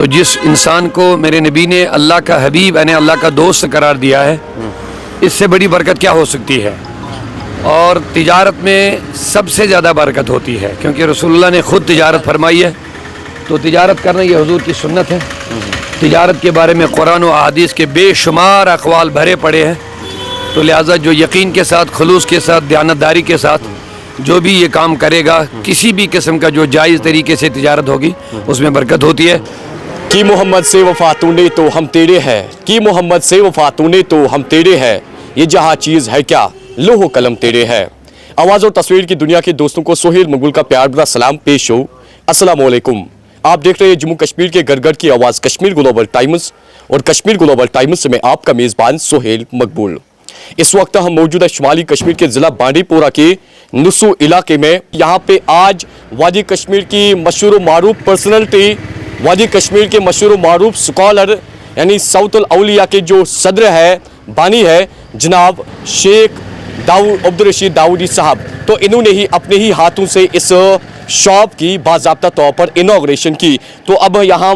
تو جس انسان کو میرے نبی نے اللہ کا حبیب یعنی اللہ کا دوست قرار دیا ہے، اس سے بڑی برکت کیا ہو سکتی ہے؟ اور تجارت میں سب سے زیادہ برکت ہوتی ہے، کیونکہ رسول اللہ نے خود تجارت فرمائی ہے۔ تو تجارت کرنا یہ حضور کی سنت ہے۔ تجارت کے بارے میں قرآن و احادیث کے بے شمار اقوال بھرے پڑے ہیں، تو لہٰذا جو یقین کے ساتھ، خلوص کے ساتھ، دیانتداری کے ساتھ جو بھی یہ کام کرے گا، کسی بھی قسم کا جو جائز طریقے سے تجارت ہوگی اس میں برکت ہوتی ہے۔ کی محمد سے وفا تو نے تو ہم تیرے ہیں، کی محمد سے وفا تو نے تو ہم تیرے ہیں، یہ جہاں چیز ہے کیا لوح و قلم تیرے ہے۔ آواز اور تصویر کی دنیا کے دوستوں کو سہیل مقبول کا پیار بھرا سلام پیش ہو۔ السلام علیکم، آپ دیکھ رہے ہیں جموں کشمیر کے گھر گھر کی آواز کشمیر گلوبل ٹائمز، اور کشمیر گلوبل ٹائمز سے میں آپ کا میزبان سہیل مقبول۔ اس وقت ہم موجود ہے شمالی کشمیر کے ضلع بانڈی پورہ کے نسو علاقے میں۔ یہاں پہ آج وادی کشمیر کی مشہور و معروف پرسنالٹی، وادی کشمیر کے مشہور و معروف سکالر یعنی ساؤتھ الاولیاء کے جو صدر ہے، بانی ہے، جناب شیخ عبدالرشید داؤدی صاحب، تو انہوں نے ہی اپنے ہی ہاتھوں سے اس شاپ کی باضابطہ طور پر انوگریشن کی۔ تو اب یہاں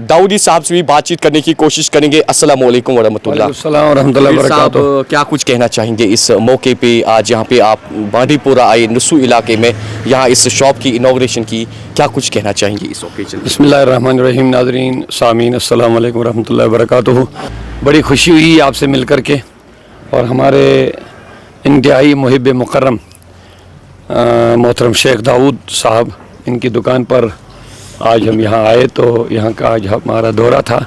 داؤدی صاحب سے بھی بات چیت کرنے کی کوشش کریں گے۔ السلام علیکم ورحمۃ اللہ۔ السلام ورحمۃ اللہ وبرکاتہ۔ صاحب کیا کچھ کہنا چاہیں گے اس موقع پہ؟ آج یہاں پہ آپ بانڈی پورہ آئے، نسو علاقے میں، یہاں اس شاپ کی انوگریشن کی، کیا کچھ کہنا چاہیں گے اس اوکیزن؟ بسم اللہ الرحمن الرحیم۔ ناظرین سامعین السلام علیکم ورحمۃ اللہ وبرکاتہ۔ بڑی خوشی ہوئی آپ سے مل کر کے، اور ہمارے انتہائی محب مکرم محترم شیخ داؤد صاحب، ان کی دکان پر آج ہم یہاں آئے، تو یہاں کا آج ہمارا دورہ تھا،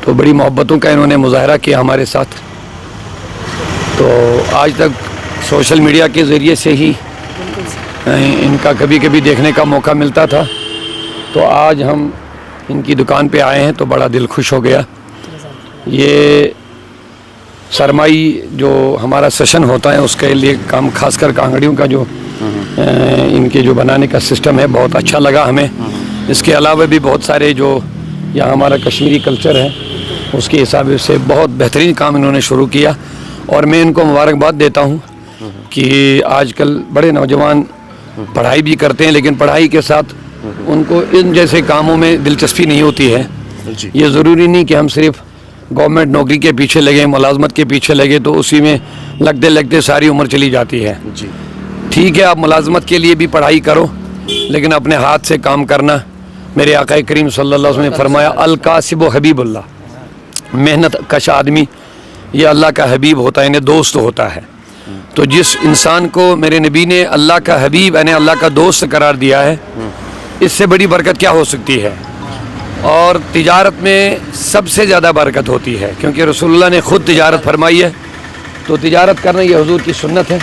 تو بڑی محبتوں کا انہوں نے مظاہرہ کیا ہمارے ساتھ۔ تو آج تک سوشل میڈیا کے ذریعے سے ہی ان کا کبھی کبھی دیکھنے کا موقع ملتا تھا، تو آج ہم ان کی دکان پہ آئے ہیں تو بڑا دل خوش ہو گیا۔ یہ سرمائی جو ہمارا سیشن ہوتا ہے اس کے لیے کام، خاص کر کانگڑیوں کا جو ان کے جو بنانے کا سسٹم ہے، بہت اچھا لگا ہمیں۔ اس کے علاوہ بھی بہت سارے جو یہاں ہمارا کشمیری کلچر ہے اس کے حساب سے بہت بہترین کام انہوں نے شروع کیا، اور میں ان کو مبارکباد دیتا ہوں کہ آج کل بڑے نوجوان پڑھائی بھی کرتے ہیں، لیکن پڑھائی کے ساتھ ان کو ان جیسے کاموں میں دلچسپی نہیں ہوتی ہے۔ یہ ضروری نہیں کہ ہم صرف گورنمنٹ نوکری کے پیچھے لگے، ملازمت کے پیچھے لگے تو اسی میں لگتے لگتے ساری عمر چلی جاتی ہے۔ ٹھیک ہے، آپ ملازمت کے لیے بھی پڑھائی کرو، لیکن اپنے ہاتھ سے کام کرنا۔ میرے آقا کریم صلی اللہ علیہ وسلم نے فرمایا الکاسب و حبیب اللہ، محنت کش آدمی یہ اللہ کا حبیب ہوتا ہے، انہیں دوست ہوتا ہے۔ تو جس انسان کو میرے نبی نے اللہ کا حبیب یعنی اللہ کا دوست قرار دیا ہے، اس سے بڑی برکت کیا ہو سکتی ہے؟ اور تجارت میں سب سے زیادہ برکت ہوتی ہے، کیونکہ رسول اللہ نے خود تجارت فرمائی ہے۔ تو تجارت کرنا یہ حضور کی سنت ہے۔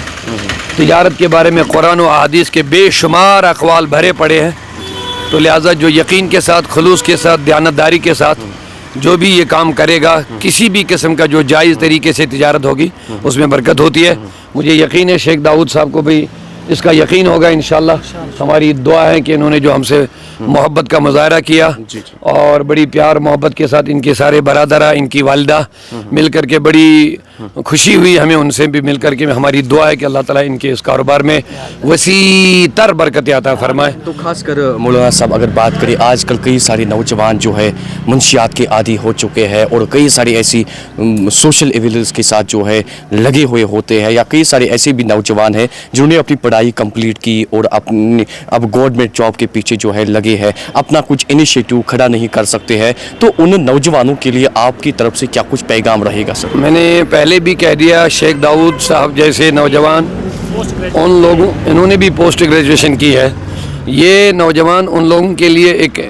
تجارت کے بارے میں قرآن و احادیث کے بے شمار اقوال بھرے پڑے ہیں، تو لہٰذا جو یقین کے ساتھ، خلوص کے ساتھ، دیانتداری کے ساتھ جو بھی یہ کام کرے گا، کسی بھی قسم کا جو جائز طریقے سے تجارت ہوگی اس میں برکت ہوتی ہے۔ مجھے یقین ہے شیخ داؤد صاحب کو بھی اس کا یقین ہوگا انشاءاللہ۔ ہماری دعا ہے کہ انہوں نے جو ہم سے محبت کا مظاہرہ کیا، اور بڑی پیار محبت کے ساتھ ان کے سارے برادرہ، ان کی والدہ مل کر کے بڑی خوشی ہوئی ہمیں ان سے بھی مل کر کے۔ ہماری دعا ہے کہ اللہ تعالیٰ ان کے اس کاروبار میں وسیع تر برکت عطا فرمائے۔ تو خاص کر مولانا صاحب اگر بات کریں، آج کل کئی سارے نوجوان جو ہے منشیات کے عادی ہو چکے ہیں، اور کئی ساری ایسی سوشل ایونٹس کے ساتھ جو ہے لگے ہوئے ہوتے ہیں، یا کئی سارے ایسے بھی نوجوان ہیں جنہوں نے اپنی پڑھائی کمپلیٹ کی اور اب گورنمنٹ جاب کے پیچھے جو ہے لگے ہیں، اپنا کچھ انیشیٹو کھڑا نہیں کر سکتے ہیں، تو ان نوجوانوں کے لیے آپ کی طرف سے کیا کچھ پیغام رہے گا سر؟ میں نے پہلے بھی کہہ دیا، شیخ داؤد صاحب جیسے نوجوان، ان لوگوں انہوں نے بھی پوسٹ گریجویشن کی ہے، یہ نوجوان ان لوگوں کے لیے ایک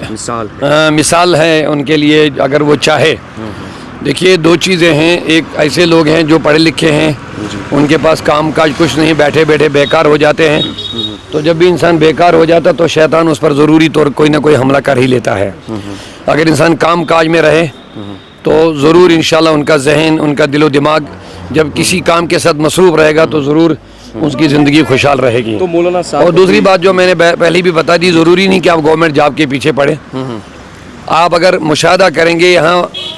مثال ہے ان کے لیے، اگر وہ چاہے۔ دیکھیے دو چیزیں ہیں، ایک ایسے لوگ ہیں جو پڑھے لکھے ہیں، ان کے پاس کام کاج کچھ نہیں، بیٹھے بیٹھے بیکار ہو جاتے ہیں، تو جب بھی انسان بیکار ہو جاتا تو شیطان اس پر ضروری طور کوئی نہ کوئی حملہ کر ہی لیتا ہے۔ اگر انسان کام کاج میں رہے تو ضرور انشاءاللہ ان کا ذہن، ان کا دل و دماغ جب کسی کام کے ساتھ مصروف رہے گا تو ضرور اس کی زندگی خوشحال رہے گی۔ تو مولانا صاحب، اور دوسری بات جو میں نے پہلے بھی بتا دی، ضروری نہیں کہ آپ گورنمنٹ جاب کے پیچھے پڑیں۔ آپ اگر مشاہدہ کریں گے، یہاں